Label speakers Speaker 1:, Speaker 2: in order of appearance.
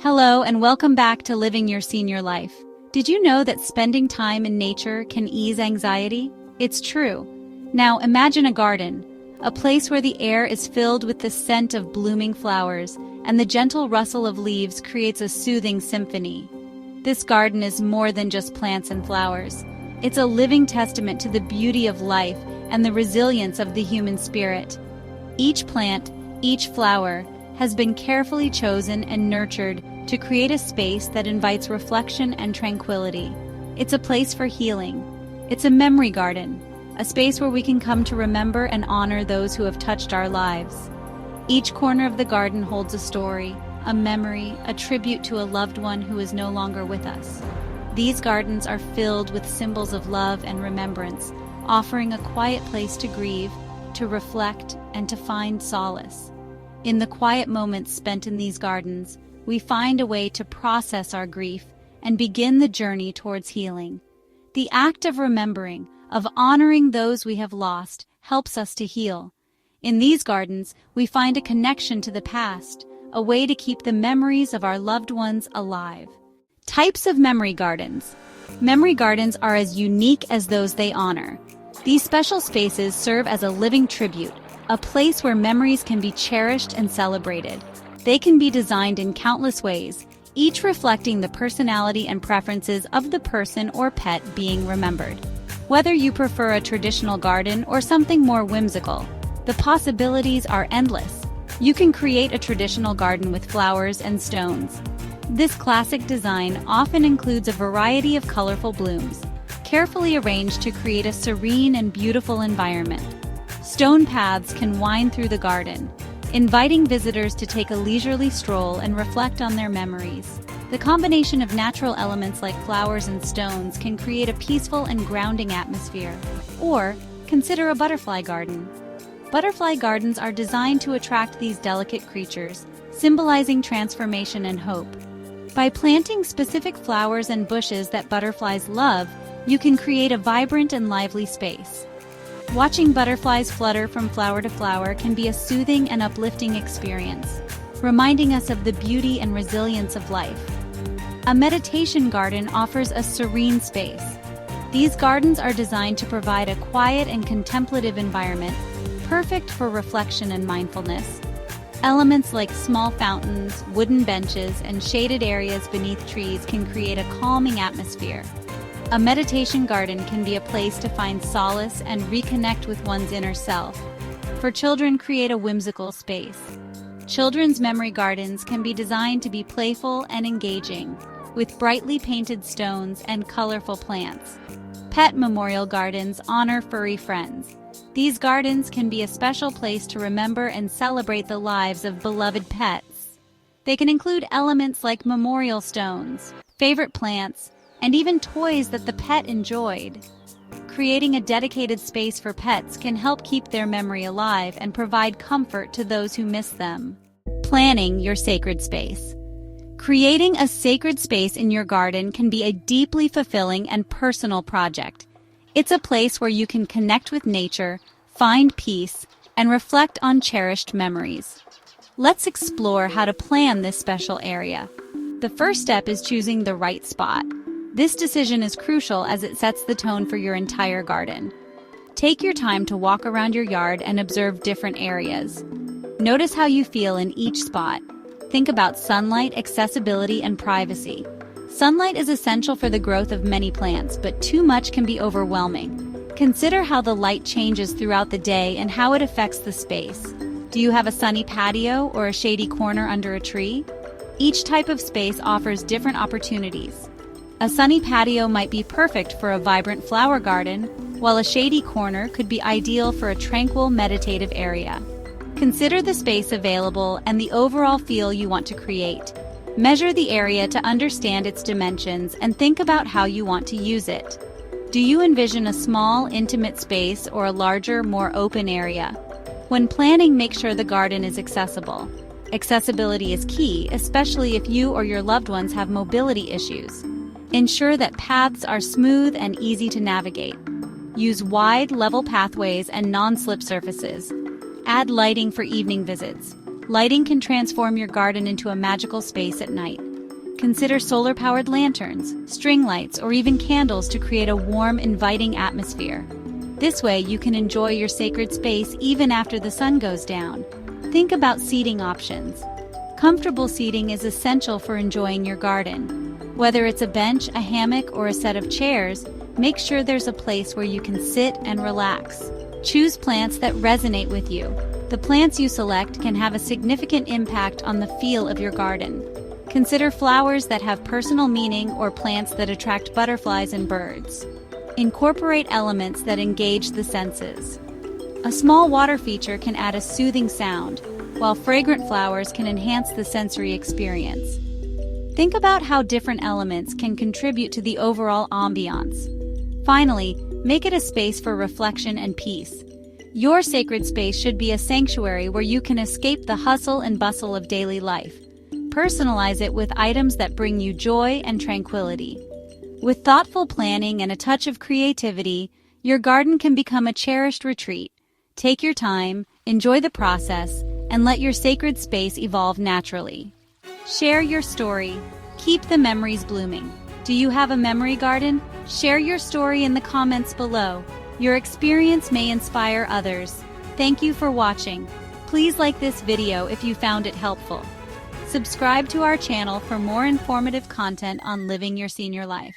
Speaker 1: Hello and welcome back to Living Your Senior Life. Did you know that spending time in nature can ease anxiety? It's true. Now imagine a garden, a place where the air is filled with the scent of blooming flowers, and the gentle rustle of leaves creates a soothing symphony. This garden is more than just plants and flowers. It's a living testament to the beauty of life and the resilience of the human spirit. Each plant, each flower, has been carefully chosen and nurtured to create a space that invites reflection and tranquility. It's a place for healing. It's a memory garden, a space where we can come to remember and honor those who have touched our lives. Each corner of the garden holds a story, a memory, a tribute to a loved one who is no longer with us. These gardens are filled with symbols of love and remembrance, offering a quiet place to grieve, to reflect, and to find solace. In the quiet moments spent in these gardens, we find a way to process our grief and begin the journey towards healing. The act of remembering, of honoring those we have lost, helps us to heal. In these gardens, we find a connection to the past, a way to keep the memories of our loved ones alive. Types of memory gardens. Memory gardens are as unique as those they honor. These special spaces serve as a living tribute, a place where memories can be cherished and celebrated. They can be designed in countless ways, each reflecting the personality and preferences of the person or pet being remembered. Whether you prefer a traditional garden or something more whimsical, the possibilities are endless. You can create a traditional garden with flowers and stones. This classic design often includes a variety of colorful blooms, carefully arranged to create a serene and beautiful environment. Stone paths can wind through the garden, inviting visitors to take a leisurely stroll and reflect on their memories. The combination of natural elements like flowers and stones can create a peaceful and grounding atmosphere. Or, consider a butterfly garden. Butterfly gardens are designed to attract these delicate creatures, symbolizing transformation and hope. By planting specific flowers and bushes that butterflies love, you can create a vibrant and lively space. Watching butterflies flutter from flower to flower can be a soothing and uplifting experience, reminding us of the beauty and resilience of life. A meditation garden offers a serene space. These gardens are designed to provide a quiet and contemplative environment, perfect for reflection and mindfulness. Elements like small fountains, wooden benches, and shaded areas beneath trees can create a calming atmosphere. A meditation garden can be a place to find solace and reconnect with one's inner self. For children, create a whimsical space. Children's memory gardens can be designed to be playful and engaging, with brightly painted stones and colorful plants. Pet memorial gardens honor furry friends. These gardens can be a special place to remember and celebrate the lives of beloved pets. They can include elements like memorial stones, favorite plants, and even toys that the pet enjoyed. Creating a dedicated space for pets can help keep their memory alive and provide comfort to those who miss them. Planning your sacred space. Creating a sacred space in your garden can be a deeply fulfilling and personal project. It's a place where you can connect with nature, find peace, and reflect on cherished memories. Let's explore how to plan this special area. The first step is choosing the right spot. This decision is crucial as it sets the tone for your entire garden. Take your time to walk around your yard and observe different areas. Notice how you feel in each spot. Think about sunlight, accessibility, and privacy. Sunlight is essential for the growth of many plants, but too much can be overwhelming. Consider how the light changes throughout the day and how it affects the space. Do you have a sunny patio or a shady corner under a tree? Each type of space offers different opportunities. A sunny patio might be perfect for a vibrant flower garden, while a shady corner could be ideal for a tranquil, meditative area. Consider the space available and the overall feel you want to create. Measure the area to understand its dimensions and think about how you want to use it. Do you envision a small, intimate space or a larger, more open area? When planning, make sure the garden is accessible. Accessibility is key, especially if you or your loved ones have mobility issues. Ensure that paths are smooth and easy to navigate. Use wide, level pathways and non-slip surfaces. Add lighting for evening visits. Lighting can transform your garden into a magical space at night. Consider solar-powered lanterns, string lights, or even candles to create a warm, inviting atmosphere. This way, you can enjoy your sacred space even after the sun goes down. Think about seating options. Comfortable seating is essential for enjoying your garden. Whether it's a bench, a hammock, or a set of chairs, make sure there's a place where you can sit and relax. Choose plants that resonate with you. The plants you select can have a significant impact on the feel of your garden. Consider flowers that have personal meaning or plants that attract butterflies and birds. Incorporate elements that engage the senses. A small water feature can add a soothing sound, while fragrant flowers can enhance the sensory experience. Think about how different elements can contribute to the overall ambiance. Finally, make it a space for reflection and peace. Your sacred space should be a sanctuary where you can escape the hustle and bustle of daily life. Personalize it with items that bring you joy and tranquility. With thoughtful planning and a touch of creativity, your garden can become a cherished retreat. Take your time, enjoy the process, and let your sacred space evolve naturally. Share your story. Keep the memories blooming. Do you have a memory garden? Share your story in the comments below. Your experience may inspire others. Thank you for watching. Please like this video if you found it helpful. Subscribe to our channel for more informative content on living your senior life.